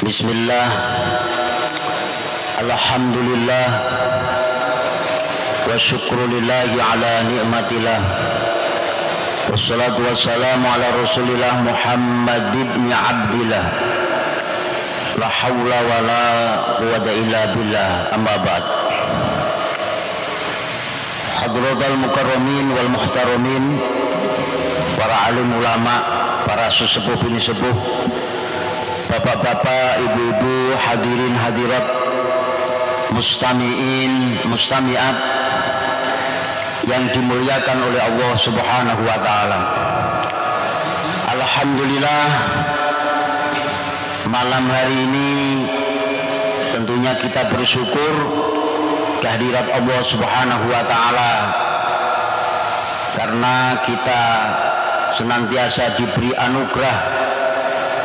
Bismillah, alhamdulillah, wa syukrulillahi ala ni'matillah, wassalatu wassalamu ala rasulillah Muhammad ibn Abdillah, la hawla wa la quwwata illa billah, amma ba'd. Hadratal mukarramin wal muhtaramin, para alim ulama, para sesepuh bini sepuh, bapak-bapak, ibu-ibu, hadirin hadirat, mustami'in, mustami'at yang dimuliakan oleh Allah Subhanahu wa taala. Alhamdulillah, malam hari ini tentunya kita bersyukur kehadirat Allah Subhanahu wa taala, karena kita senantiasa diberi anugerah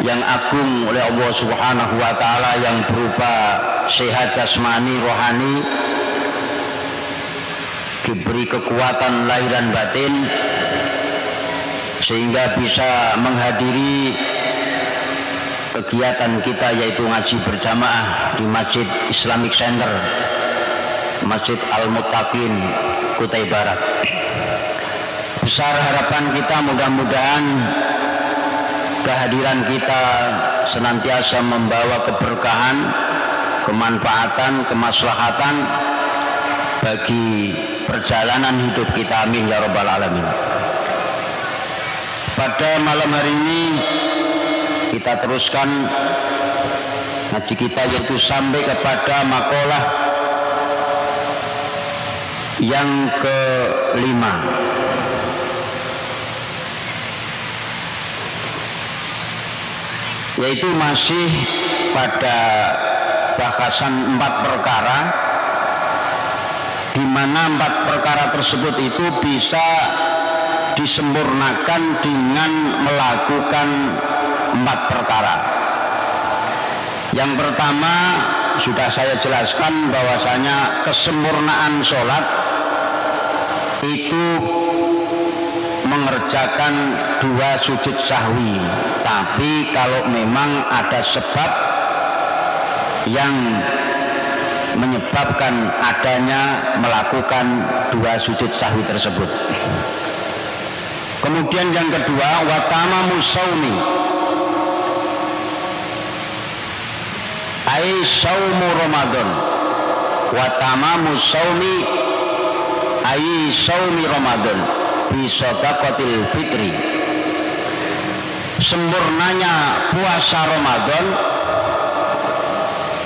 yang agung oleh Allah Subhanahu wa taala yang berupa sehat jasmani rohani, diberi kekuatan lahir dan batin sehingga bisa menghadiri kegiatan kita, yaitu ngaji berjamaah di Masjid Islamic Center, Masjid Al-Muttaqin, Kutai Barat. Besar harapan kita mudah-mudahan kehadiran kita senantiasa membawa keberkahan, kemanfaatan, kemaslahatan bagi perjalanan hidup kita, amin ya rabbal alamin. Pada malam hari ini kita teruskan ngaji kita, yaitu sampai kepada makalah yang kelima, yaitu masih pada bahasan 4 perkara, di mana 4 perkara tersebut itu bisa disempurnakan dengan melakukan 4 perkara. Yang pertama sudah saya jelaskan bahwasanya kesempurnaan sholat itu mengerjakan 2 sujud sahwi, tapi kalau memang ada sebab yang menyebabkan adanya melakukan 2 sujud sahwi tersebut. Kemudian yang kedua, watamamu shaumi, ai saumu Ramadan. Watamamu shaumi ai saumi Ramadan bi shadaqatil fitri. Sempurnanya puasa Ramadan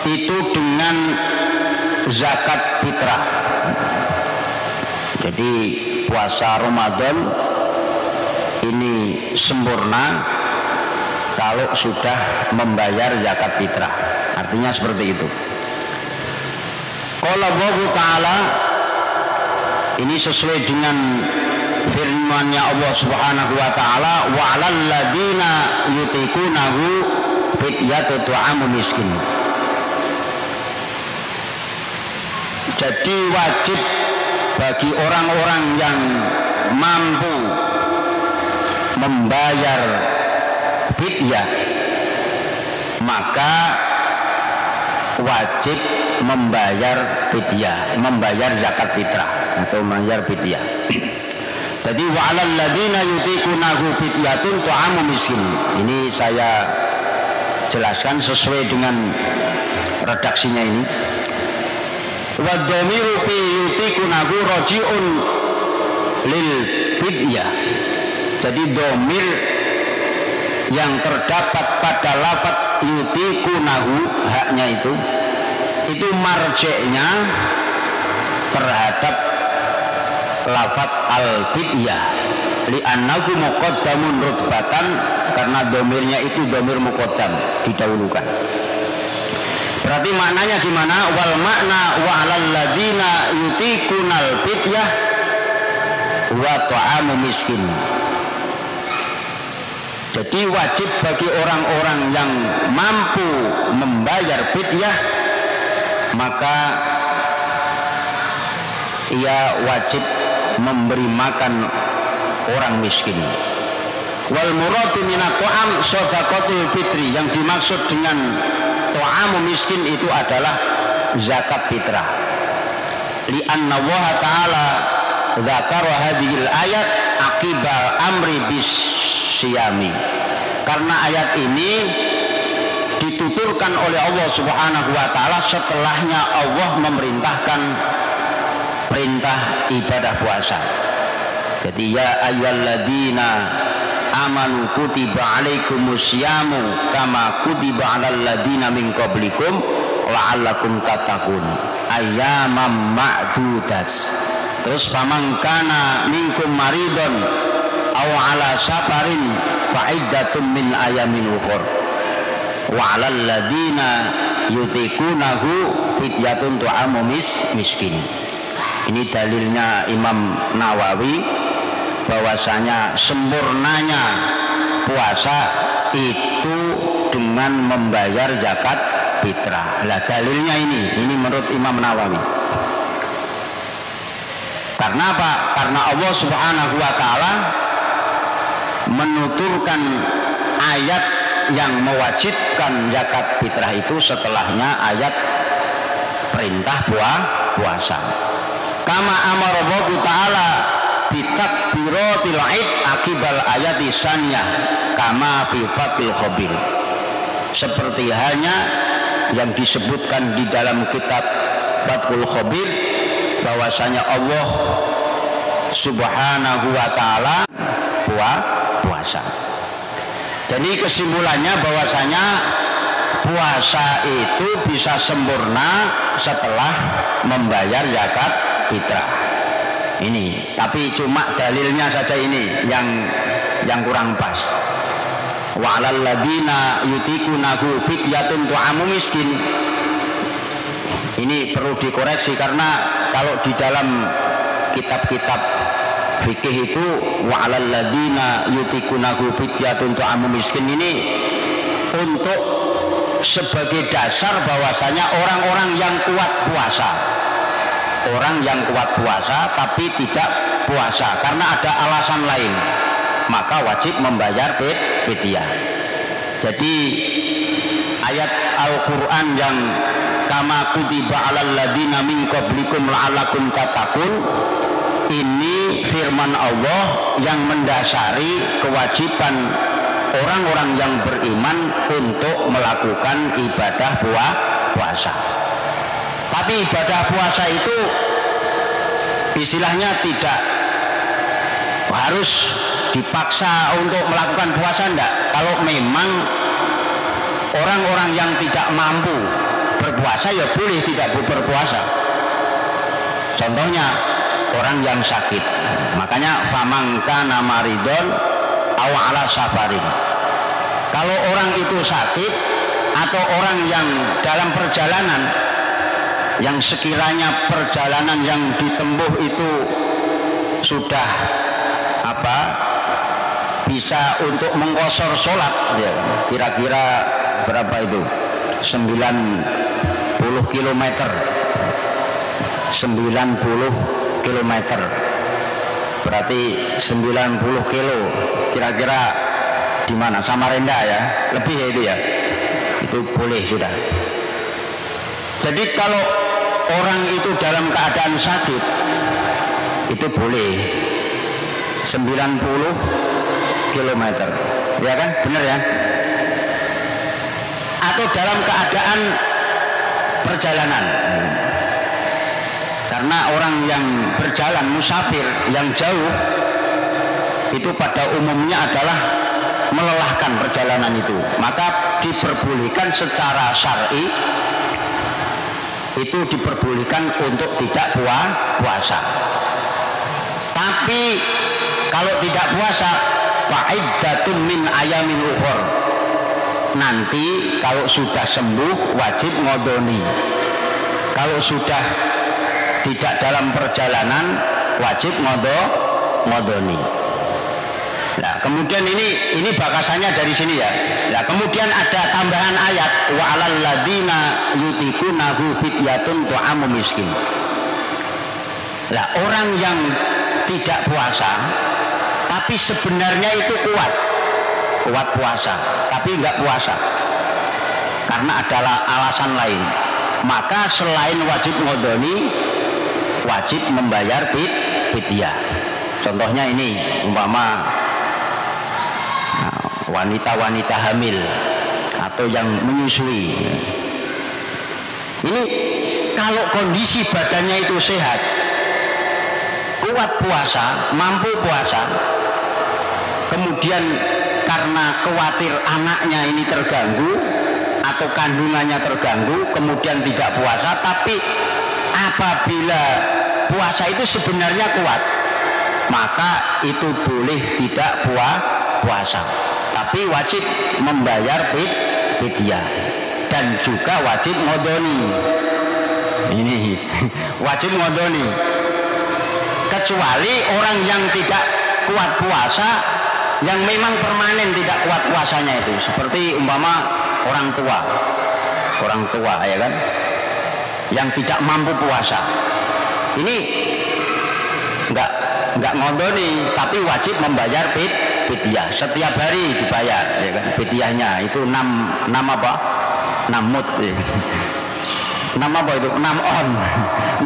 itu dengan zakat fitrah. Jadi puasa Ramadan ini sempurna kalau sudah membayar zakat fitrah. Artinya seperti itu. Qala Allah Ta'ala, ini sesuai dengan firman-Nya Allah Subhanahu wa taala, wa 'alal ladzina yutiqunahu fidyatun ta'amu miskin. Jadi wajib bagi orang-orang yang mampu membayar fidyah, maka wajib membayar fidyah, membayar zakat fitrah atau membayar fidyah. Jadi wa 'alal ladzina yutiqunahu fidyatun ta'amu miskin. Ini saya jelaskan sesuai dengan redaksinya ini. Wa dhamiru fi yutiqunahu raji'un lil fidyah. Jadi dhamir yang terdapat pada lafaz yutiqunahu, haknya itu marji'nya terhadap lafaz al-fidyah, li'annahu muqaddamun rutbatan, karena domirnya itu domir muqaddam, didahulukan. Berarti maknanya gimana? Wal makna wa 'alal ladzina yutiqunal fidyah wa ta'amu miskin. Jadi wajib bagi orang-orang yang mampu membayar fidyah, maka ia wajib memberi makan orang miskin. Wal muradu minat ta'am shadaqatul fitri, yang dimaksud dengan ta'amu miskin itu adalah zakat fitrah. Li'anna Allah Ta'ala dzakara hadhil ayat aqibal amri bis siyami. Karena ayat ini dituturkan oleh Allah Subhanahu wa taala setelahnya Allah memerintahkan perintah ibadah puasa. Jadi ya ayyuhalladzina amanu kutiba alaikumusyamu kama kutiba alal ladzina min qablikum la'allakum tattaqun ayyaman ma'dudat. Terus faman kana minkum maridon aw ala safarin fa'iddatun min ayamin ukhur wa 'alal ladzina yutikunahu fidyatun tu'amu miskin. Ini dalilnya Imam Nawawi bahwasanya sempurnanya puasa itu dengan membayar zakat fitrah. Lah dalilnya ini menurut Imam Nawawi. Karena apa? Karena Allah Subhanahu wa taala menuturkan ayat yang mewajibkan zakat fitrah itu setelahnya ayat perintah puasa. Kama amara Allah taala bitakbiratil id akibal ayati saniyah kama fi fatil khabir. Seperti halnya yang disebutkan di dalam kitab Fathul Khabir bahwasanya Allah Subhanahu wa taala puasa. Jadi kesimpulannya bahwasanya puasa itu bisa sempurna setelah membayar zakat fitrah. Ini, tapi cuma dalilnya saja ini yang kurang pas. Wa 'alal ladzina yutikunahu fidyatun tu'amu miskin. Ini perlu dikoreksi karena kalau di dalam kitab-kitab fikih itu wa 'alal ladzina yutikunahu fidyatun tu'amu miskin ini untuk sebagai dasar bahwasanya orang-orang yang kuat puasa. Orang yang kuat puasa tapi tidak puasa karena ada alasan lain, maka wajib membayar fidyah. Jadi ayat Al-Quran yang kama kutiba alal ladzina min qablikum la'allakum tattaqun, ini firman Allah yang mendasari kewajiban orang-orang yang beriman untuk melakukan ibadah puasa. Tapi ibadah puasa itu istilahnya tidak harus dipaksa untuk melakukan puasa, enggak. Kalau memang orang-orang yang tidak mampu berpuasa ya boleh tidak berpuasa. Contohnya orang yang sakit, makanya faman kana maridon aw ala safarin. Kalau orang itu sakit atau orang yang dalam perjalanan yang sekiranya perjalanan yang ditempuh itu sudah bisa untuk mengqashar sholat ya, kira-kira berapa itu 90 km 90 km berarti 90 kilo kira-kira di mana Samarinda ya, lebih ya itu boleh sudah. Jadi kalau orang itu dalam keadaan sakit itu boleh 90 km, ya kan, benar ya. Atau dalam keadaan perjalanan, karena orang yang berjalan musafir yang jauh itu pada umumnya adalah melelahkan perjalanan itu, maka diperbolehkan secara syar'i itu diperbolehkan untuk tidak puasa. Tapi kalau tidak puasa fa'iddatun min ayamin ukhur, nanti kalau sudah sembuh wajib ngodoni. Kalau sudah tidak dalam perjalanan wajib ngodoni. Nah, kemudian ini bakasannya dari sini ya. Nah, kemudian ada tambahan ayat wa 'alal ladzina yutikunahu fidyatun tu'amu miskin. Nah, orang yang tidak puasa tapi sebenarnya itu kuat puasa tapi enggak puasa, karena adalah alasan lain, maka selain wajib ngodoni, wajib membayar fidyah. Contohnya ini, umpama wanita-wanita hamil atau yang menyusui. Ini kalau kondisi badannya itu sehat, kuat puasa, mampu puasa, kemudian karena khawatir anaknya ini terganggu atau kandungannya terganggu, kemudian tidak puasa, tapi apabila puasa itu sebenarnya kuat, maka itu boleh tidak puasa, tapi wajib membayar fidyah dan juga wajib ngodoni. Ini wajib ngodoni, kecuali orang yang tidak kuat puasa, yang memang permanen tidak kuat puasanya itu, seperti umpama orang tua ya kan, yang tidak mampu puasa, ini enggak ngodoni, tapi wajib membayar fidyah. Setiap hari dibayar ya kan, fidyahnya itu 6 apa? 6 mud ya. 6 apa itu? 6 on.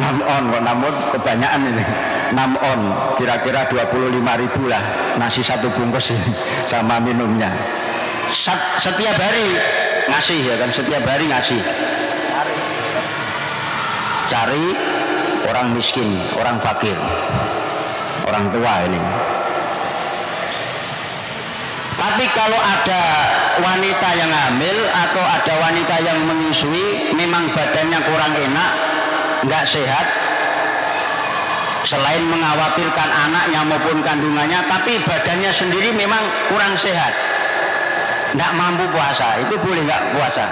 6 on kok 6 mud kebanyakan ini. 6 on, kira-kira 25.000 lah nasi satu bungkus ini, sama minumnya. Setiap hari ngasih ya kan, setiap hari ngasih. Cari orang miskin, orang fakir, orang tua ini. Tapi kalau ada wanita yang hamil atau ada wanita yang menyusui, memang badannya kurang enak, nggak sehat, selain mengkhawatirkan anaknya maupun kandungannya, tapi badannya sendiri memang kurang sehat, nggak mampu puasa, itu boleh nggak puasa?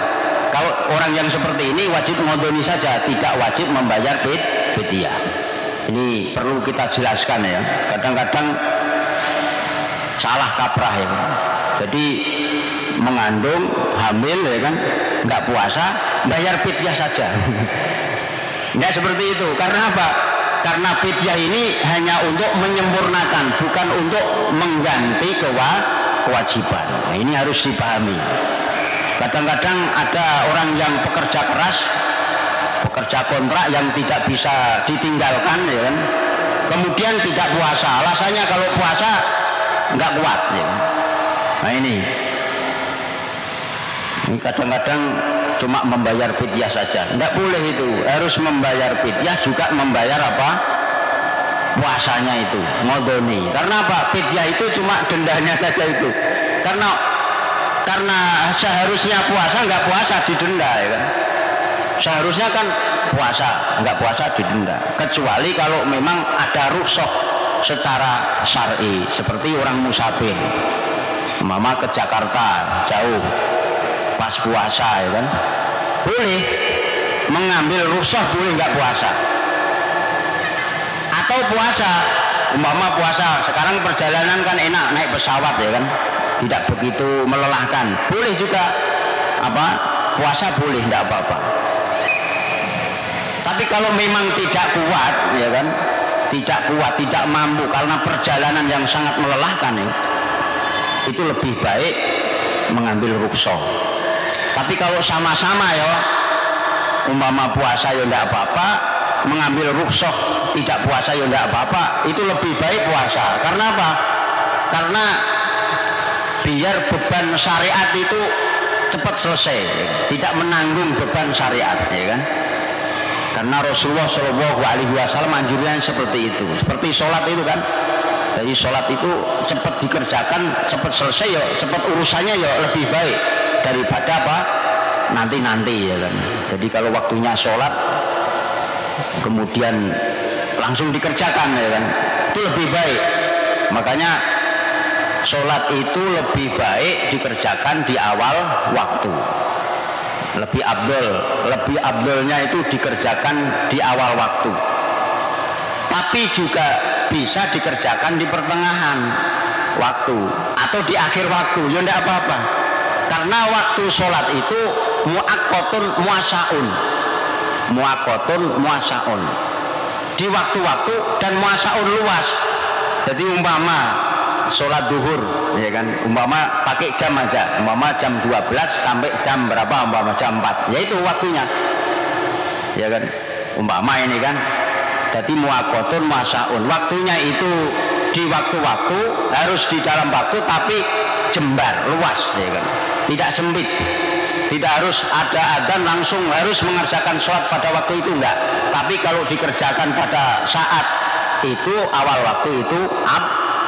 Kalau orang yang seperti ini wajib ngodoni saja, tidak wajib membayar fidyah. Ini perlu kita jelaskan ya. Kadang-kadang salah kaprah ya. Jadi mengandung, hamil ya kan, nggak puasa, bayar fidyah saja. Nggak seperti itu. Karena apa? Karena fidyah ini hanya untuk menyempurnakan, bukan untuk mengganti kewajiban. Nah, ini harus dipahami. Kadang-kadang ada orang yang pekerja keras, pekerja kontrak yang tidak bisa ditinggalkan ya kan, kemudian tidak puasa, alasannya kalau puasa nggak kuat ya. Nah ini kadang-kadang cuma membayar fidyah saja, nggak boleh itu, harus membayar fidyah, juga membayar apa? Puasanya itu, ngodoni. Karena apa? Fidyah itu cuma dendanya saja itu, karena seharusnya puasa, nggak puasa didenda ya kan. Seharusnya kan puasa, nggak puasa didenda, kecuali kalau memang ada rukhsah secara syar'i, seperti orang musafir, mama ke Jakarta jauh pas puasa ya kan, boleh mengambil rukhsah, boleh nggak puasa. Atau puasa, umpama puasa sekarang perjalanan kan enak, naik pesawat ya kan, tidak begitu melelahkan, boleh juga apa? Puasa boleh, nggak apa-apa. Tapi kalau memang tidak kuat ya kan, tidak kuat, tidak mampu karena perjalanan yang sangat melelahkan ya, itu lebih baik mengambil rukhsah. Tapi kalau sama-sama ya, umpama puasa ya enggak apa-apa, mengambil rukhsah tidak puasa ya enggak apa-apa, itu lebih baik puasa. Karena apa? Karena biar beban syariat itu cepat selesai, tidak menanggung beban syariat ya kan. Karena Rasulullah Shallallahu Alaihi Wasallam anjurnya seperti itu, seperti sholat itu kan. Jadi sholat itu cepat dikerjakan, cepat selesai ya, cepat urusannya ya, lebih baik daripada apa? Nanti-nanti ya kan. Jadi kalau waktunya sholat kemudian langsung dikerjakan ya kan, itu lebih baik. Makanya sholat itu lebih baik dikerjakan di awal waktu. Lebih abdolnya itu dikerjakan di awal waktu. Tapi juga bisa dikerjakan di pertengahan waktu atau di akhir waktu, ya tidak apa-apa. Karena waktu sholat itu muaqqatun muasaun, di waktu-waktu dan muasaun luas. Jadi umpama sholat duhur, ya kan, umpama pakai jam aja, umpama jam 12 sampai jam berapa, umpama jam 4, yaitu waktunya, ya kan, umpama ini kan, jadi muakotun masaun, waktunya itu di waktu-waktu, harus di dalam waktu tapi jembar, luas, ya kan, tidak sempit, tidak harus ada adzan langsung harus mengerjakan sholat pada waktu itu, enggak, tapi kalau dikerjakan pada saat itu awal waktu itu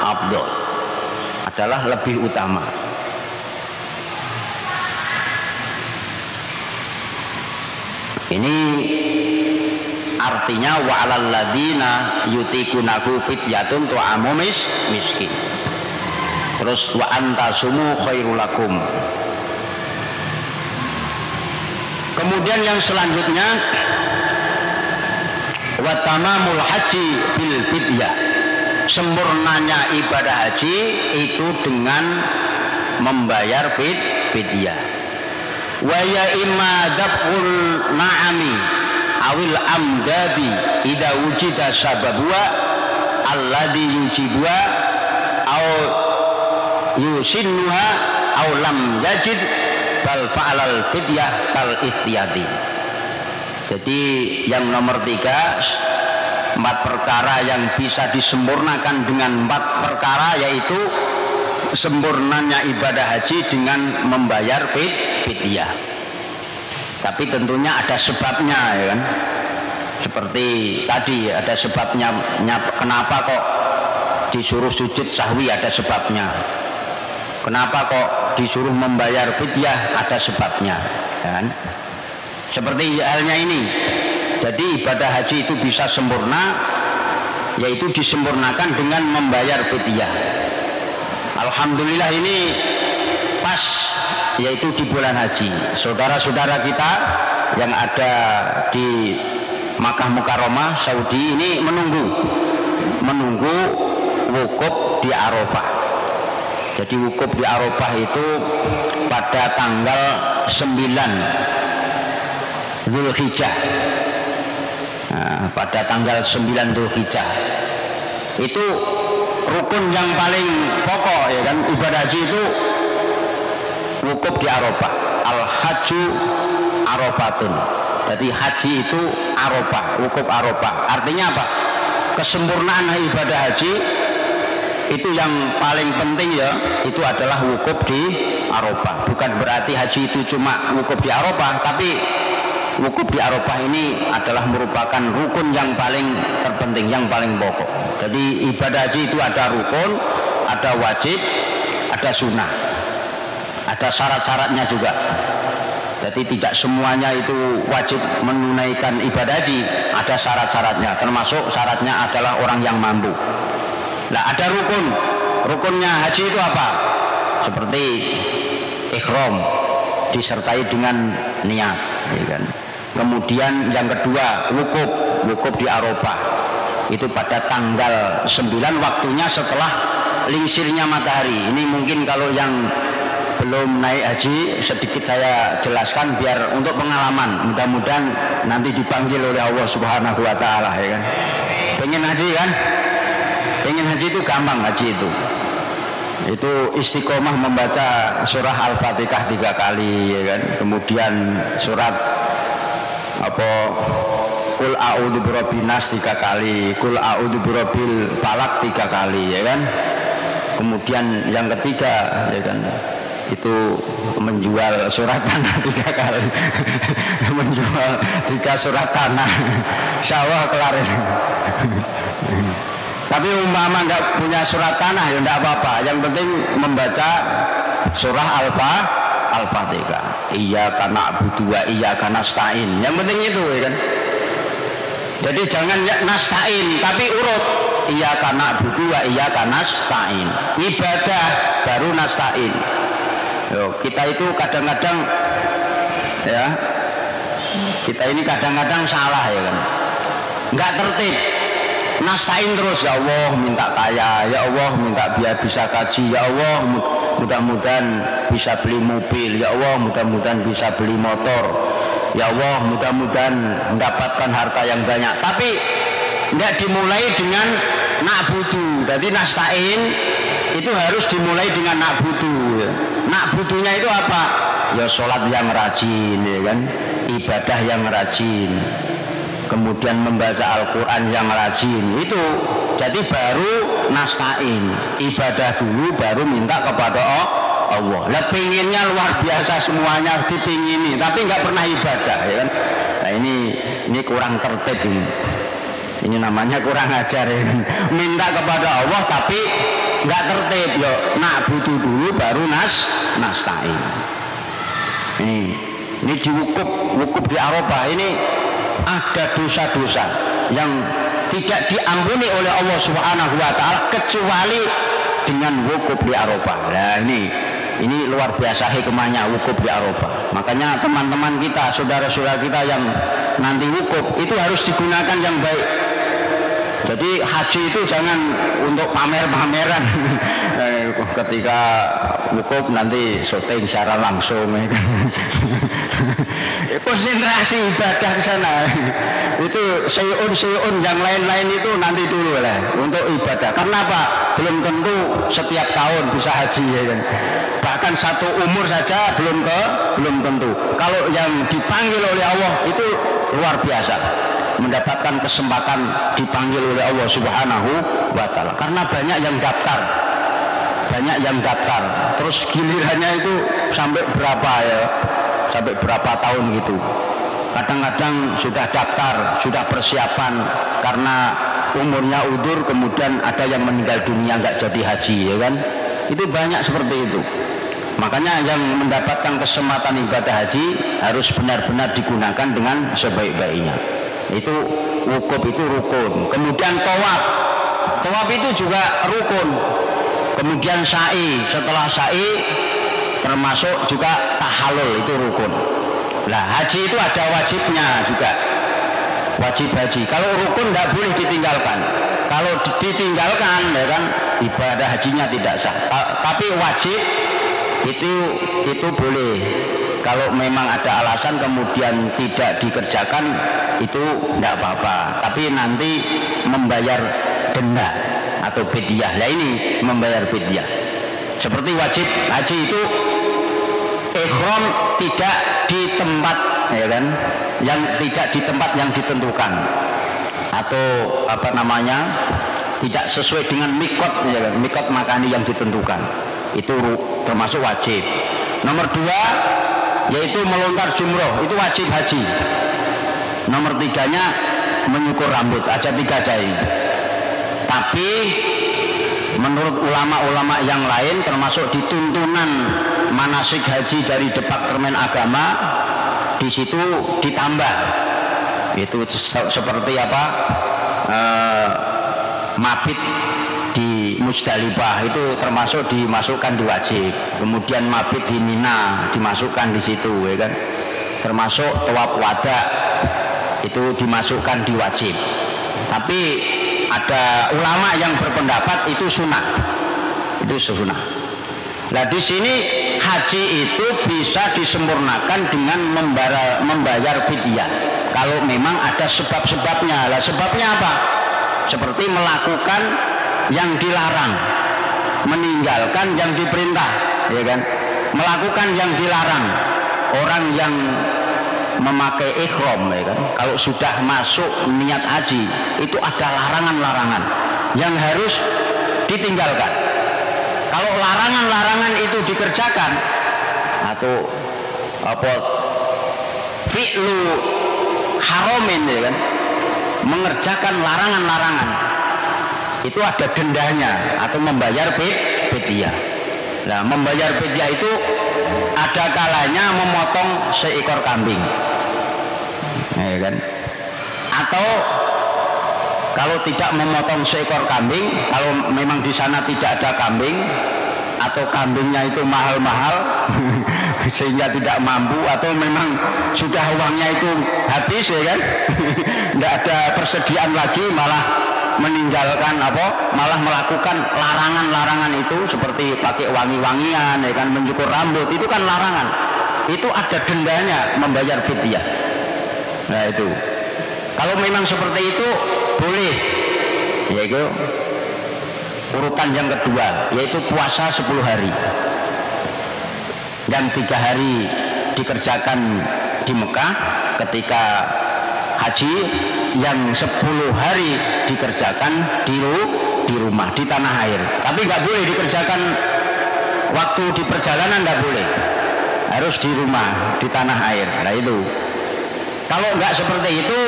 abdul, adalah lebih utama. Ini artinya wa'alal ladina yutikunahu fidyatun tu'amu miskin. Terus wa antasumu khairul lakum. Kemudian yang selanjutnya wa tamamul haji bil fidyah, sempurnanya ibadah haji itu dengan membayar fidyah. Wa ya imma daf'ul na'ami awil amdadi idza wujida sababua alladhi yujibuha au yusinnuha au lam yajid bal fa'alal fidyah kal ikhtiyati. Jadi yang nomor 3, 4 perkara yang bisa disempurnakan dengan 4 perkara, yaitu sempurnanya ibadah haji dengan membayar fidyah. Tapi tentunya ada sebabnya, ya kan? Seperti tadi ada sebabnya, kenapa kok disuruh sujud sahwi, ada sebabnya. Kenapa kok disuruh membayar fidyah, ada sebabnya, ya kan? Seperti halnya ini, jadi ibadah haji itu bisa sempurna, yaitu disempurnakan dengan membayar fidyah. Alhamdulillah ini pas, yaitu di bulan haji. Saudara-saudara kita yang ada di Makkah Mukarramah Saudi ini menunggu wukuf di Arafah. Jadi wukuf di Arafah itu pada tanggal 9 Zulhijjah. Nah, pada tanggal 9 Zulhijjah itu rukun yang paling pokok, ya kan, ibadah haji itu wukuf di Arafah. Al haju Arafatun. Jadi haji itu Arafah, wukuf Arafah. Artinya apa? Kesempurnaan ibadah haji itu yang paling penting, ya, itu adalah wukuf di Arafah. Bukan berarti haji itu cuma wukuf di Arafah, tapi wukuf di Arafah ini adalah merupakan rukun yang paling terpenting, yang paling pokok. Jadi ibadah haji itu ada rukun, ada wajib, ada sunnah, ada syarat-syaratnya juga. Jadi tidak semuanya itu wajib menunaikan ibadah haji, ada syarat-syaratnya, termasuk syaratnya adalah orang yang mampu. Nah, ada rukunnya haji itu apa? Seperti ihram disertai dengan niat, ya kan? Kemudian yang kedua wukuf di Arafah itu pada tanggal 9, waktunya setelah lingsirnya matahari. Ini mungkin kalau yang belum naik haji sedikit saya jelaskan biar untuk pengalaman, mudah-mudahan nanti dipanggil oleh Allah Subhanahu wa taala, ya kan. Pengen haji kan? Pengen haji itu gampang, haji itu istiqomah membaca surah Al-Fatihah 3 kali, ya kan. Kemudian surat Qul a'udzu birabbin nas 3 kali, Qul a'udzu birabbil falaq 3 kali, ya kan. Kemudian yang ketiga, ya kan, itu menjual surat tanah 3 kali. Menjual 3 surat tanah. Insyaallah kelar. Tapi umpama nggak punya surat tanah, ya enggak apa-apa. Yang penting membaca surah Al-Fatihah. Iyyaka na'budu wa iyyaka nasta'in. Yang penting itu, ya kan. Jadi jangan nasta'in, tapi urut. Iyyaka na'budu wa iyyaka nasta'in. Ibadah baru nasta'in. Yo, kita itu kadang-kadang, ya, kita ini kadang-kadang salah, ya kan. Nggak tertib. Nasta'in terus, ya Allah minta kaya, ya Allah minta biar bisa kaji, ya Allah mudah-mudahan bisa beli mobil, ya Allah mudah-mudahan bisa beli motor, ya Allah mudah-mudahan mendapatkan harta yang banyak. Tapi tidak dimulai dengan na'budu. Jadi nasta'in itu harus dimulai dengan na'budu. Na'budunya itu apa? Ya sholat yang rajin, ya kan? Ibadah yang rajin, kemudian membaca Al-Quran yang rajin. Itu jadi baru nasta'in, ibadah dulu baru minta kepada Allah. Lah pinginnya luar biasa semuanya dipingini, tapi nggak pernah ibadah, ya kan? Nah ini kurang tertib ini. Ini namanya kurang ajar, ya kan? Minta kepada Allah tapi nggak tertib. Yo nak butuh dulu baru nasta'in. Ini di wukuf di Arafah ini ada dosa-dosa yang tidak diampuni oleh Allah Subhanahu wa taala kecuali dengan wukuf di Arafah. Nah, ini luar biasa hikmahnya wukuf di Arafah. Makanya teman-teman kita, saudara-saudara kita yang nanti wukuf itu harus digunakan yang baik. Jadi haji itu jangan untuk pamer-pameran. Ketika wukuf nanti syuting secara langsung, ya kan? Konsentrasi ibadah di sana. Itu syai'un yang lain-lain itu nanti dulu lah untuk ibadah. Karena apa? Belum tentu setiap tahun bisa haji, ya kan? Bahkan satu umur saja belum tentu. Kalau yang dipanggil oleh Allah itu luar biasa, mendapatkan kesempatan dipanggil oleh Allah Subhanahu wa taala. Karena banyak yang daftar, terus gilirannya itu sampai berapa ya? Sampai berapa tahun gitu. Kadang-kadang sudah daftar, sudah persiapan karena umurnya udur, kemudian ada yang meninggal dunia nggak jadi haji, ya kan? Itu banyak seperti itu. Makanya yang mendapatkan kesempatan ibadah haji harus benar-benar digunakan dengan sebaik-baiknya. Itu wukuf itu rukun. Kemudian tawaf itu juga rukun. Kemudian sa'i, setelah sa'i termasuk juga tahallul, itu rukun. Nah, haji itu ada wajibnya juga, wajib haji. Kalau rukun tidak boleh ditinggalkan. Kalau ditinggalkan, ya kan, ibadah hajinya tidak sah. Tapi wajib itu boleh. Kalau memang ada alasan kemudian tidak dikerjakan, itu tidak apa-apa. Tapi nanti membayar denda atau fidyah. Nah, ini membayar fidyah. Seperti wajib haji itu ihram tidak di tempat, ya kan, yang tidak di tempat yang ditentukan, atau apa namanya, tidak sesuai dengan mikot, ya kan, mikot makani yang ditentukan. Itu termasuk wajib. Nomor 2 yaitu melontar jumroh, itu wajib haji. Nomor 3-nya menyukur rambut. Ada 3 aja ini. Tapi menurut ulama-ulama yang lain, termasuk di tuntunan manasik haji dari Departemen Agama, di situ ditambah. Itu seperti apa? Mabit di Muzdalifah itu termasuk dimasukkan di wajib. Kemudian mabit di Mina dimasukkan di situ, ya kan? Termasuk tawaf wada itu dimasukkan di wajib. Tapi ada ulama yang berpendapat itu sunnah. Itu sunnah. Nah, di sini haji itu bisa disempurnakan dengan membayar fidyah. Kalau memang ada sebab-sebabnya. Lah, sebabnya apa? Seperti melakukan yang dilarang, meninggalkan yang diperintah, ya kan? Melakukan yang dilarang. Orang yang memakai ihram, ya kan, kalau sudah masuk niat haji itu ada larangan-larangan yang harus ditinggalkan. Kalau larangan-larangan itu dikerjakan, atau apa, fi'lu haramin, ya kan, mengerjakan larangan-larangan, itu ada dendanya atau membayar fidyah. Nah, membayar fidyah itu ada kalanya memotong seekor kambing, ya kan? Atau kalau tidak memotong seekor kambing, kalau memang di sana tidak ada kambing atau kambingnya itu mahal-mahal sehingga tidak mampu, atau memang sudah uangnya itu habis, ya kan? Tidak ada persediaan lagi, malah meninggalkan apa, malah melakukan larangan-larangan itu seperti pakai wangi-wangian, ya kan, mencukur rambut, itu kan larangan. Itu ada dendanya, membayar fidyah. Nah, itu kalau memang seperti itu boleh, ya itu urutan yang kedua, yaitu puasa 10 hari. Yang 3 hari dikerjakan di Mekah ketika haji, yang 10 hari dikerjakan di rumah, di tanah air. Tapi nggak boleh dikerjakan waktu di perjalanan, nggak boleh, harus di rumah, di tanah air. Nah itu, kalau nggak seperti itu,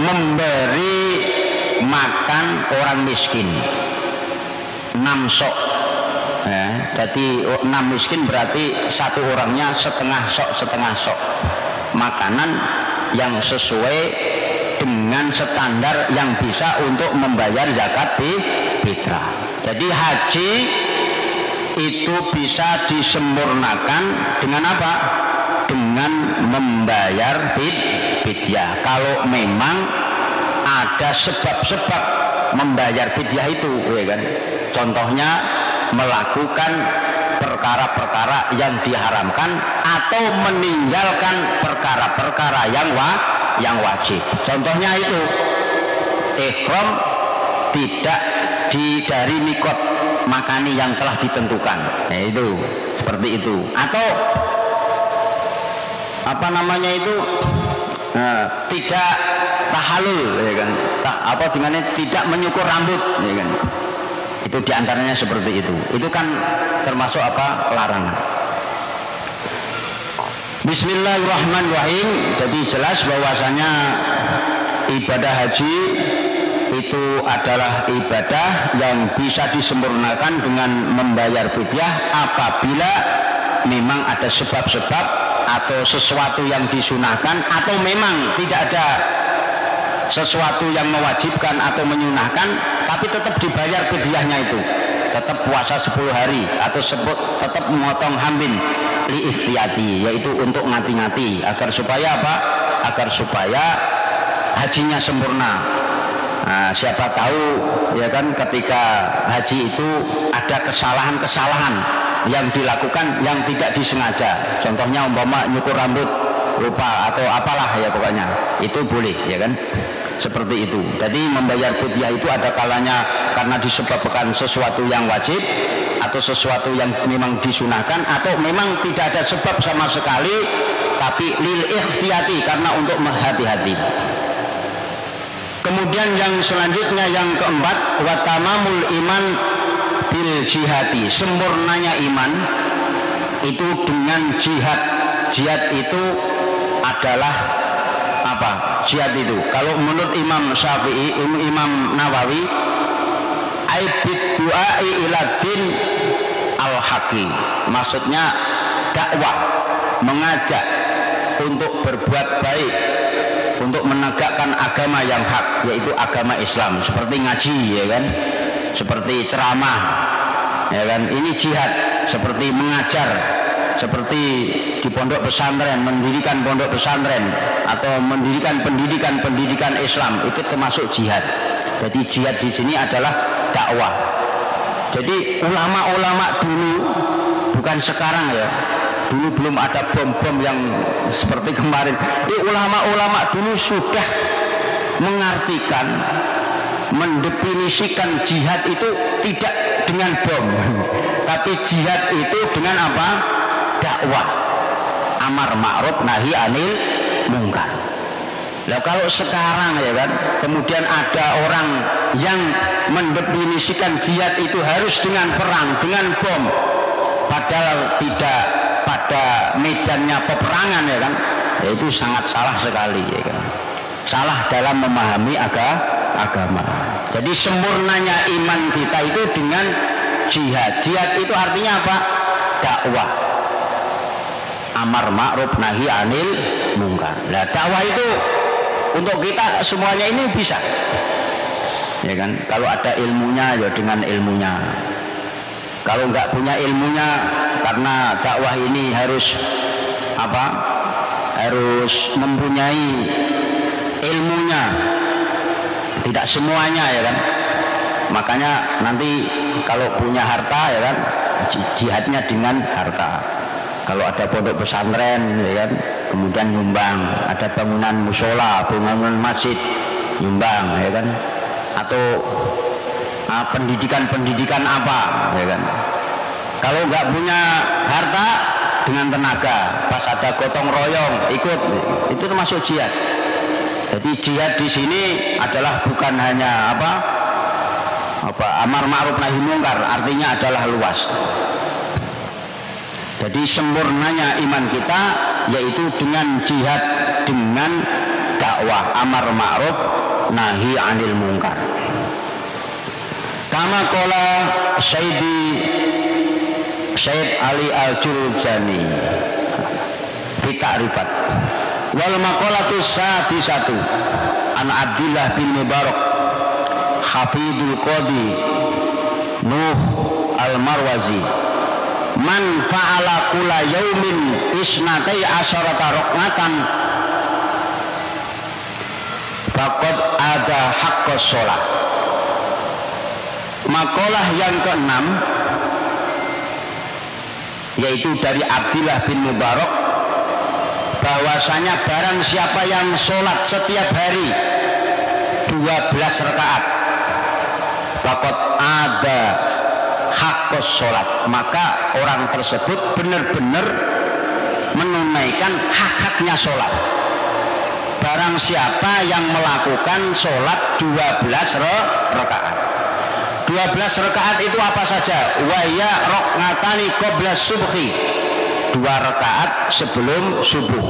memberi makan orang miskin 6 sok. Ya, jadi 6 miskin berarti satu orangnya setengah sok makanan yang sesuai dengan standar yang bisa untuk membayar zakat fitrah. Jadi haji itu bisa disempurnakan dengan apa? Dengan membayar fidyah. Kalau memang ada sebab-sebab membayar fidyah itu, ya kan? Contohnya melakukan perkara-perkara yang diharamkan atau meninggalkan perkara-perkara yang wajib. Contohnya itu ihram tidak dari mikot makani yang telah ditentukan. Nah, itu seperti itu. Atau apa namanya itu tidak tahalul, ya kan? Apa dengannya tidak menyukur rambut, ya kan? Itu diantaranya seperti itu. Itu kan termasuk apa? Larangan. Bismillahirrahmanirrahim. Jadi jelas bahwasanya ibadah haji itu adalah ibadah yang bisa disempurnakan dengan membayar fidyah apabila memang ada sebab-sebab atau sesuatu yang disunahkan, atau memang tidak ada sesuatu yang mewajibkan atau menyunahkan, tapi tetap dibayar fidyahnya itu, tetap puasa 10 hari atau tetap memotong hambin li ikhtiyati, yaitu untuk ngati-ngati agar supaya apa? Agar supaya hajinya sempurna. Nah, siapa tahu ya kan ketika haji itu ada kesalahan-kesalahan yang dilakukan yang tidak disengaja. Contohnya umpama nyukur rambut lupa atau apalah ya, pokoknya itu boleh, ya kan? Seperti itu. Jadi membayar fidyah itu ada kalanya karena disebabkan sesuatu yang wajib atau sesuatu yang memang disunahkan, atau memang tidak ada sebab sama sekali tapi lil ikhtiyati, karena untuk hati-hati. Kemudian yang selanjutnya, yang keempat, wa tamamul iman bil jihadi, sempurnanya iman itu dengan jihad. Jihad itu adalah apa? Jihad itu kalau menurut Imam Syafi'i, Imam Nawawi, aibid du'ai ila din al-haqi, maksudnya dakwah, mengajak untuk berbuat baik, untuk menegakkan agama yang hak, yaitu agama Islam, seperti ngaji, ya kan, seperti ceramah, ya kan, ini jihad. Seperti mengajar, seperti di pondok pesantren, mendirikan pondok pesantren atau mendirikan pendidikan Islam, itu termasuk jihad. Jadi jihad di sini adalah dakwah. Jadi ulama-ulama dulu, bukan sekarang ya, dulu belum ada bom-bom yang seperti kemarin. Ulama-ulama dulu sudah mengartikan, mendefinisikan jihad itu tidak dengan bom, tapi jihad itu dengan apa? Dakwah, amar ma'ruf nahi anil mungkar. Nah kalau sekarang ya kan, kemudian ada orang yang mendefinisikan jihad itu harus dengan perang, dengan bom, padahal tidak pada medannya peperangan, ya kan, ya itu sangat salah sekali, ya kan, salah dalam memahami agama. Jadi sempurnanya iman kita itu dengan jihad. Jihad itu artinya apa? Dakwah, amar ma'ruf nahi anil mungkar. Nah dakwah itu untuk kita semuanya ini bisa, ya kan, kalau ada ilmunya ya dengan ilmunya. Kalau nggak punya ilmunya, karena dakwah ini harus apa? Harus mempunyai ilmunya. Tidak semuanya, ya kan. Makanya nanti kalau punya harta, ya kan, jihadnya dengan harta. Kalau ada pondok pesantren, ya kan, kemudian nyumbang, ada bangunan musola, bangunan masjid, nyumbang, ya kan, atau pendidikan apa, ya kan? Kalau nggak punya harta, dengan tenaga, pas ada gotong royong ikut, itu termasuk jihad. Jadi jihad di sini adalah bukan hanya apa amar ma'ruf nahi mungkar, artinya adalah luas. Jadi sempurnanya iman kita yaitu dengan jihad, dengan dakwah amar ma'ruf nahi anil mungkar. Kama qala Syed Ali Al-Jurjani fi ta'rifat wal maqalatu sadisatu an Abdillah bin Mubarak Hafidul Qadi Nuh Al-Marwazi man fa'ala kula yaumin isnatai asyarata raqatan faqad ada haqqus sholat. Makalah yang keenam yaitu dari Abdillah bin Mubarak, bahwasanya barang siapa yang sholat setiap hari 12 rakaat faqad ada haqqus sholat, maka orang tersebut benar-benar menunaikan hak-haknya sholat. Barang siapa yang melakukan sholat 12 rakaat. 12 rakaat itu apa saja? Waya roknatani qabla subhi, 2 rakaat sebelum subuh,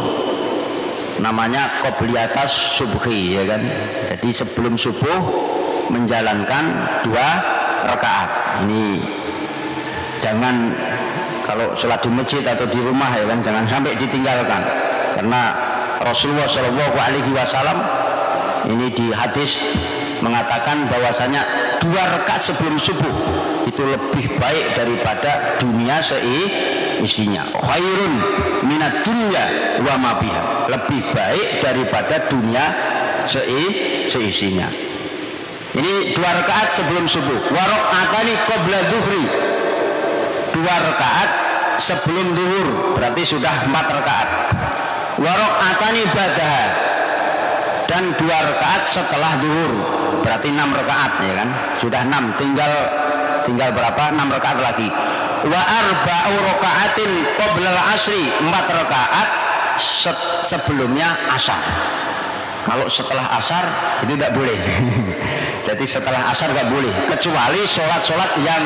namanya qobliyatas subhi, ya kan? Jadi sebelum subuh menjalankan 2 rakaat. Ini jangan kalau sholat di masjid atau di rumah, ya kan, jangan sampai ditinggalkan, karena Rasulullah Shallallahu Alaihi Wasallam ini di hadis mengatakan bahwasanya 2 rakaat sebelum subuh itu lebih baik daripada dunia seisinya. Khairun minad dunya wa ma biha, lebih baik daripada dunia seisinya. Ini 2 rakaat sebelum subuh. Wa raqatani qabla duhri, 2 rakaat sebelum zuhur, berarti sudah 4 rakaat. Wa raqatani ba'daha, dan 2 rakaat setelah zuhur, berarti 6 rakaat, ya kan? Sudah 6, tinggal berapa? 6 rakaat lagi. Wa arba'u rakaatin qabla al-asri, 4 rakaat sebelumnya asar. Kalau setelah asar itu tidak boleh. Jadi setelah asar nggak boleh, kecuali sholat-sholat yang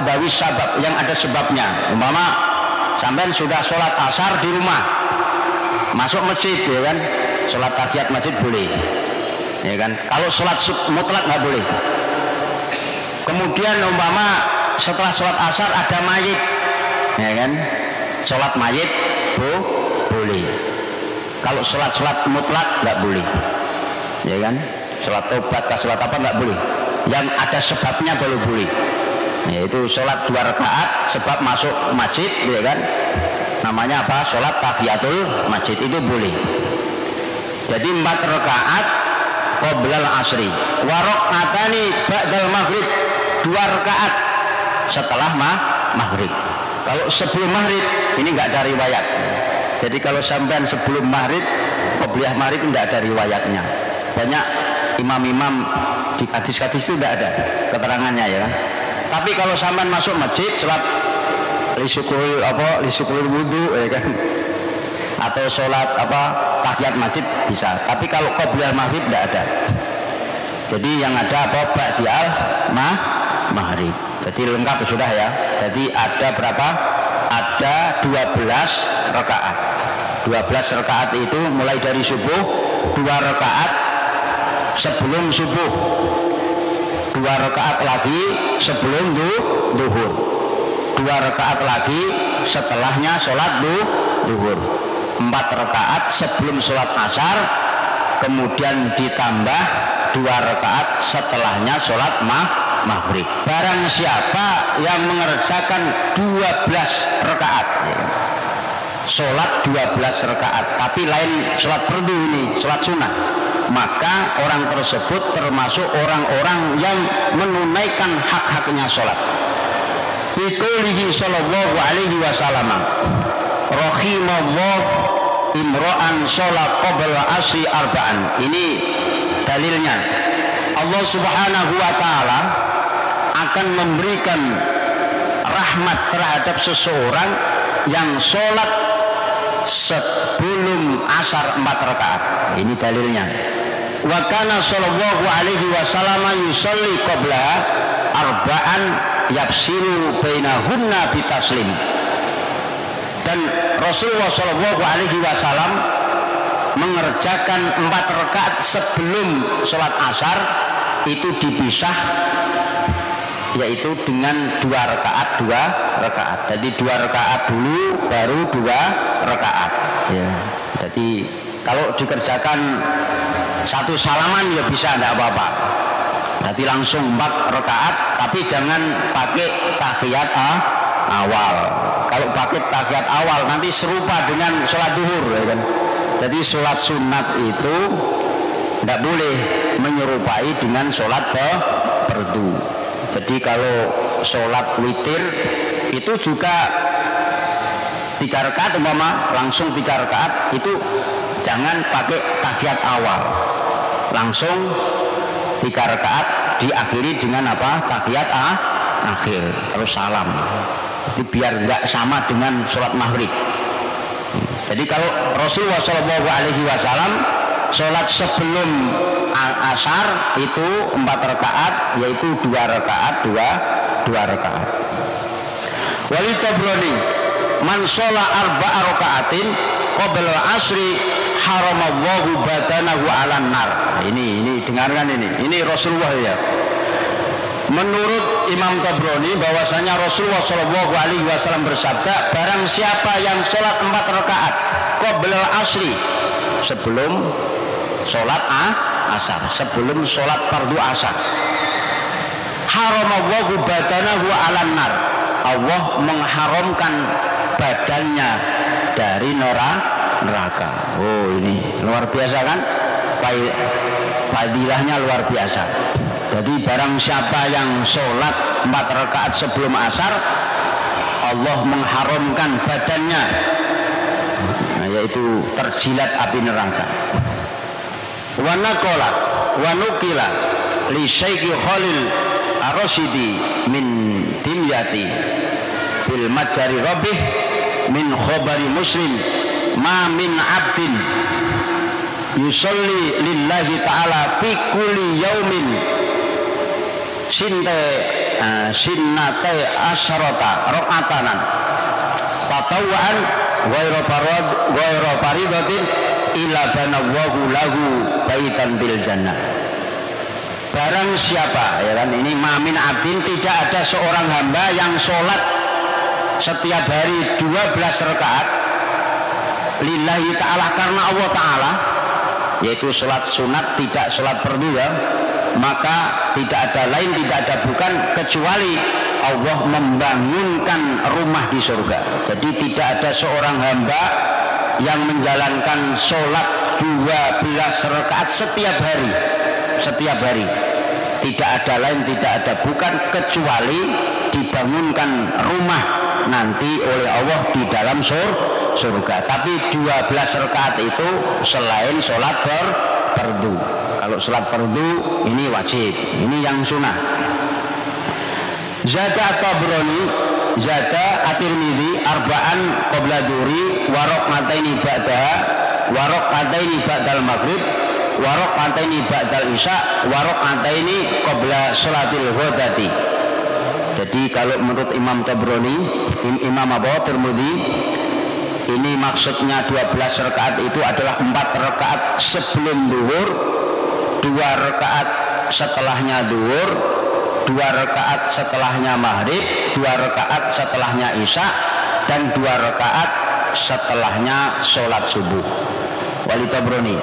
dawi sabab, yang ada sebabnya. Umpama sampai sudah sholat asar di rumah, masuk masjid, ya kan? Sholat tahiyat masjid boleh, ya kan? Kalau sholat mutlak nggak boleh. Kemudian umpama setelah sholat asar ada mayit, ya kan? Sholat mayit boleh. Kalau sholat mutlak nggak boleh, ya kan? Sholat tobat, sholat apa nggak boleh. Yang ada sebabnya baru boleh. Yaitu sholat 2 rakaat sebab masuk masjid, ya kan? Namanya apa? Sholat tahiyatul masjid, itu boleh. Jadi 4 rakaat qoblal asri. Wa raqatani ba'dal maghrib, 2 rakaat setelah maghrib. Kalau sebelum maghrib ini nggak ada riwayat. Jadi kalau sampean sebelum maghrib, qobliyah maghrib enggak ada riwayatnya. Banyak imam-imam di hadis-hadis itu tidak ada keterangannya, ya kan? Tapi kalau sampean masuk masjid sholat lisukul wudu, ya kan? Atau sholat tahiyat masjid bisa. Tapi kalau qobliyah maghrib tidak ada. Jadi yang ada ba'diyal maghrib. Jadi lengkap sudah, ya. Jadi ada berapa? Ada 12 rakaat. 12 rakaat itu mulai dari subuh, 2 rakaat sebelum subuh, 2 rakaat lagi sebelum zuhur, 2 rakaat lagi setelahnya sholat zuhur, 4 rakaat sebelum sholat asar, kemudian ditambah 2 rakaat setelahnya sholat maghrib. Barang siapa yang mengerjakan 12 rakaat, sholat 12 rakaat, tapi lain sholat fardu, ini sholat sunnah, maka orang tersebut termasuk orang-orang yang menunaikan hak-haknya sholat. Biqaulihi sallallahu alaihi wasallam, rahimallahu imra'an sholat qabla asri arba'an. Ini dalilnya Allah Subhanahu wa taala akan memberikan rahmat terhadap seseorang yang sholat sebelum asar 4 rakaat. Ini dalilnya. Wa kana sallallahu alaihi wasallam yusalli qabla arba'an yafsilu bainahunna bitaslim. Dan Rasulullah sallallahu alaihi wasallam mengerjakan 4 rakaat sebelum sholat asar itu dipisah, yaitu dengan 2 rakaat. Jadi 2 rakaat dulu baru 2 rakaat. Ya. Jadi kalau dikerjakan satu salaman ya bisa, tidak apa-apa. Jadi langsung 4 rakaat, tapi jangan pakai tahiyat awal. Kalau pakai tahiyat awal nanti serupa dengan sholat duhur, ya kan? Jadi sholat sunat itu tidak boleh menyerupai dengan sholat fardu. Jadi kalau sholat witir itu juga 3 rakaat umpama langsung 3 rakaat itu jangan pakai tahiyat awal, langsung 3 rakaat diakhiri dengan apa? Tahiyat akhir terus salam. Jadi biar nggak sama dengan sholat maghrib. Jadi kalau Rasulullah SAW sholat sebelum asar itu 4 rakaat, yaitu 2 rakaat, 2 rakaat. Wali Tabrani man sholat 4 rakaatin qabla asri haramallahu badanahu 'alan nar. Ini dengarkan ini Rasulullah ya. Menurut Imam Tabrani bahwasanya Rasulullah SAW bersabda, barang siapa yang sholat 4 rakaat qabla asri sebelum sholat asar, sebelum sholat fardu asar, haramallahu badanahu 'alan nar, Allah mengharamkan badannya dari neraka. Oh, ini luar biasa kan? Fadilahnya luar biasa. Jadi barang siapa yang sholat 4 rakaat sebelum asar, Allah mengharamkan badannya, yaitu terjilat api neraka. Wa naqala wa nuqila li Syekh Khalil Ar-Rasyidi min Dimyati bil Majari Rabbih min khabari Muslim ma min abdin yusalli lillahi ta'ala fi kulli yaumin sinnate asyrata rakaatanan tatawwan ghairu faridatin illa banallahu lahu baitan bil jannah. Barang siapa, ya kan, ini mamin abdin, tidak ada seorang hamba yang sholat setiap hari 12 rakaat lillahi ta'ala, karena Allah ta'ala, yaitu sholat sunat, tidak sholat fardu ya, maka tidak ada lain, tidak ada bukan kecuali Allah membangunkan rumah di surga. Jadi tidak ada seorang hamba yang menjalankan sholat 12 rakaat setiap hari, tidak ada lain, tidak ada bukan kecuali dibangunkan rumah nanti oleh Allah di dalam surga. Tapi 12 rakaat itu selain sholat fardu. Kalau sholat fardu ini wajib, ini yang sunnah. Zada Tabrani, Zada At-Tirmidzi arba'an qabla dzuri wa rak'ataini ba'daha wa rak'ataini ba'dal maghrib wa rak'ataini ba'dal isya wa rak'ataini qabla sholatil ghadati. Jadi kalau menurut Imam Tabrani, Imam Abu Tirmidzi, ini maksudnya 12 rakaat itu adalah 4 rakaat sebelum zuhur, 2 rakaat setelahnya zuhur, 2 rakaat setelahnya maghrib, 2 rakaat setelahnya isya, dan 2 rakaat setelahnya sholat subuh. Wali Tabrani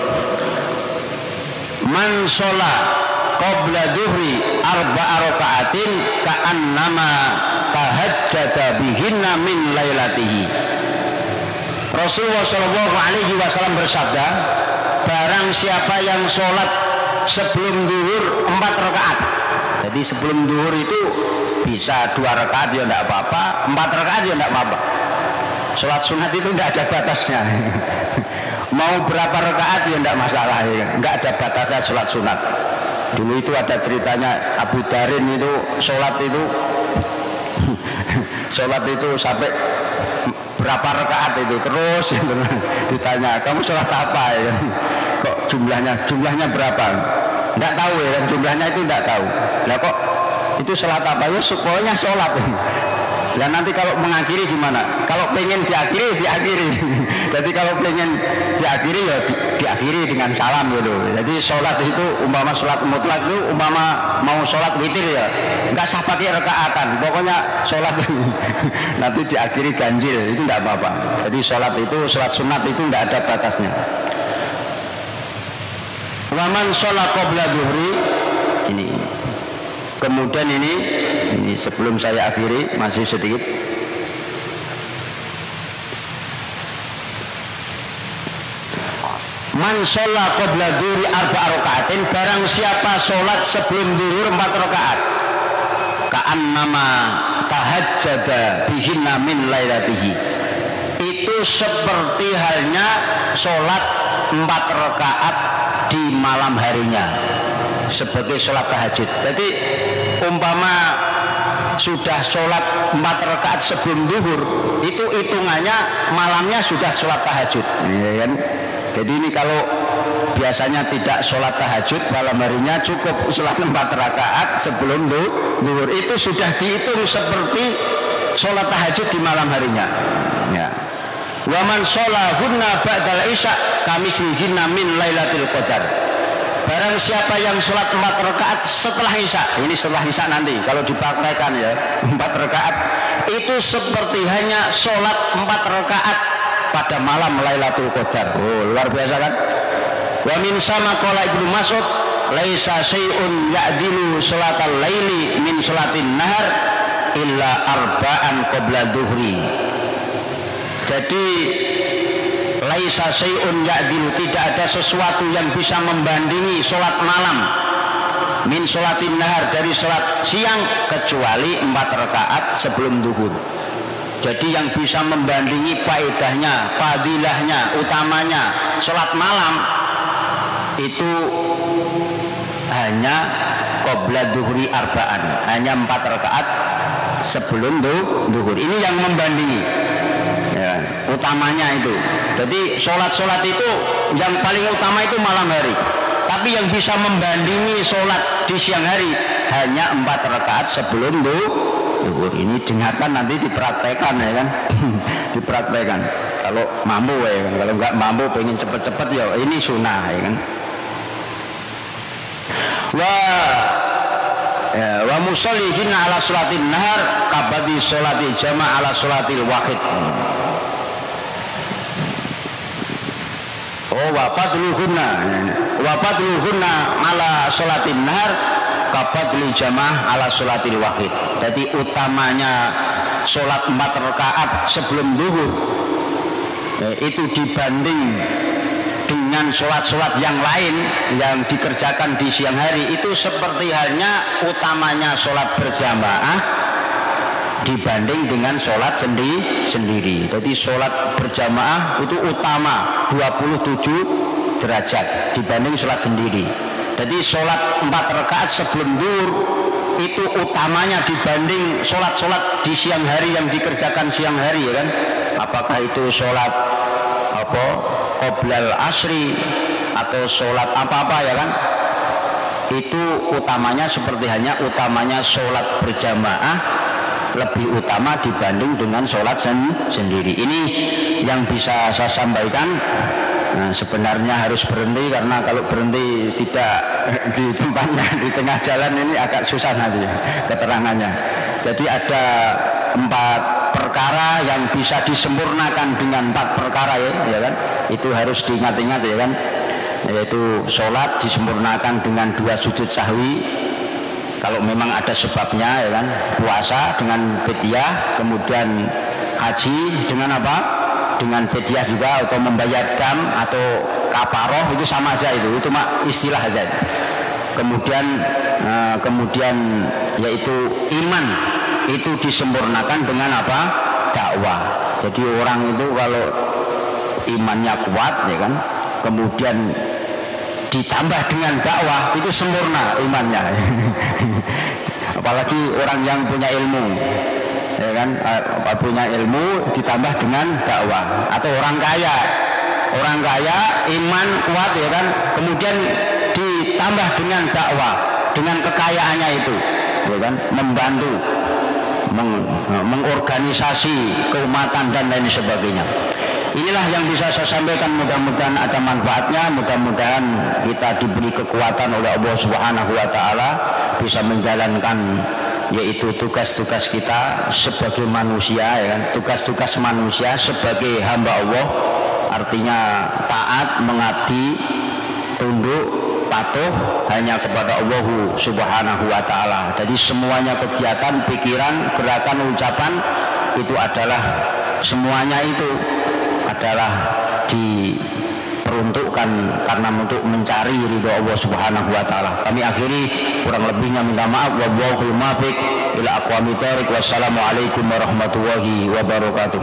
man sholat qabla duhri 4 rakaatin ka'annama tahajjada bihinna min lailatihi. Rasulullah SAW bersabda, barang siapa yang sholat sebelum duhur 4 rakaat, jadi sebelum duhur itu bisa 2 rakaat ya tidak apa-apa, 4 rakaat ya tidak apa-apa. Sholat sunat itu tidak ada batasnya. Mau berapa rakaat ya tidak masalah, ya. Tidak ada batasnya sholat sunat. Dulu itu ada ceritanya Abu Darin itu sholat itu sampai berapa rakaat itu terus gitu. Ditanya kamu sholat apa ya? Kok jumlahnya berapa? Tidak tahu ya, jumlahnya itu tidak tahu. Lah kok itu sholat apa ya? Pokoknya sholat. Dan nanti kalau mengakhiri gimana? Kalau pengen diakhiri. Jadi kalau pengen diakhiri ya diakhiri dengan salam gitu. Jadi sholat itu umpama sholat mutlak itu umpama mau sholat witir ya nggak usah pakai rakaatan. Pokoknya sholat nanti diakhiri ganjil itu tidak apa-apa. Jadi sholat sunat itu tidak ada batasnya. Waman sholat qabla zuhri ini. Kemudian ini sebelum saya akhiri masih sedikit. Man sholat qabla zuhri arba'a raka'atin, barang siapa sholat sebelum zuhur 4 rakaat, ka'annama tahajjada bihinna min lailatihi, itu seperti halnya sholat 4 rakaat di malam harinya sebagai sholat tahajud. Jadi umpama sudah sholat 4 rakaat sebelum zuhur, itu hitungannya malamnya sudah sholat tahajud, ya kan? Jadi ini kalau biasanya tidak sholat tahajud malam harinya cukup sholat 4 rakaat sebelum zuhur, itu sudah dihitung seperti sholat tahajud di malam harinya. Ya. Wa man sholahunna ba'dal isya kamislihinna min lailatul qadar. Barang siapa yang sholat 4 rakaat setelah isya, ini setelah isya nanti kalau dipraktekkan ya 4 rakaat itu seperti hanya sholat 4 rakaat pada malam Lailatul Qadar. Oh, luar biasa kan? Wa min sama qala Ibnu Mas'ud laisa syai'un ya'dilu sholatal laili min sholatin nahar illa arba'an qabla dhuhri. Jadi laisa syai'un ya'dilu, tidak ada sesuatu yang bisa membandingi sholat malam min sholatin nahar, dari sholat siang, kecuali 4 rakaat sebelum zuhur. Jadi yang bisa membandingi faedahnya, fadilahnya, utamanya sholat malam itu hanya qabla dhuhri arba'an, hanya 4 rakaat sebelum zuhur. Ini yang membandingi ya, utamanya itu. Jadi sholat-sholat itu yang paling utama itu malam hari, tapi yang bisa membandingi sholat di siang hari hanya 4 rakaat sebelum zuhur. Ini dengarkan, nanti dipraktekan ya kan. Dipraktekan kalau mampu ya kan. Kalau nggak mampu pengen cepet-cepet ya ini sunnah ya kan. Wa musallihin ala sholatin nahar kabadi sholati jama' ala sholatil wahid. Wa fadluhunna ala sholatin nahar kabadli jamaah ala sholatil wahid. Jadi utamanya sholat 4 rakaat sebelum zuhur itu dibanding dengan sholat-sholat yang lain yang dikerjakan di siang hari, itu seperti halnya utamanya sholat berjamaah dibanding dengan sholat sendiri. Jadi sholat berjamaah itu utama 27 derajat dibanding sholat sendiri. Jadi sholat 4 rakaat sebelum zuhur itu utamanya dibanding sholat-sholat di siang hari yang dikerjakan siang hari ya kan. Apakah itu sholat qoblal asri atau sholat apa-apa ya kan, itu utamanya seperti hanya utamanya sholat berjamaah lebih utama dibanding dengan sholat sendiri. Ini yang bisa saya sampaikan. Nah, sebenarnya harus berhenti, karena kalau berhenti tidak di tempatnya di tengah jalan ini agak susah nanti keterangannya. Jadi ada 4 perkara yang bisa disempurnakan dengan 4 perkara ya kan. Itu harus diingat-ingat ya kan. Yaitu sholat disempurnakan dengan 2 sujud sahwi kalau memang ada sebabnya ya kan. Puasa dengan fidyah, kemudian haji dengan apa? Dengan fidyah juga, atau membayar dam atau kafaroh, itu sama aja, itu mah istilah aja. Kemudian yaitu iman itu disempurnakan dengan apa? Dakwah. Jadi orang itu kalau imannya kuat ya kan, kemudian ditambah dengan dakwah itu sempurna imannya. Apalagi orang yang punya ilmu, ya kan, punya ilmu ditambah dengan dakwah. Atau orang kaya iman kuat, ya kan, kemudian ditambah dengan dakwah, dengan kekayaannya itu, ya kan, membantu mengorganisasi keumatan dan lain sebagainya. Inilah yang bisa saya sampaikan, mudah-mudahan ada manfaatnya, mudah-mudahan kita diberi kekuatan oleh Allah Subhanahu wa taala bisa menjalankan yaitu tugas-tugas kita sebagai manusia, ya kan? Tugas-tugas manusia sebagai hamba Allah, artinya taat, mengabdi, tunduk, patuh hanya kepada Allah Subhanahu wa taala. Jadi semuanya kegiatan, pikiran, gerakan, ucapan itu adalah semuanya itu adalah diperuntukkan karena untuk mencari ridho Allah Subhanahu wa taala. Kami akhiri, kurang lebihnya minta maaf. Wallahul muwaffiq ila aqwamit thoriq. Wassalamualaikum warahmatullahi wabarakatuh.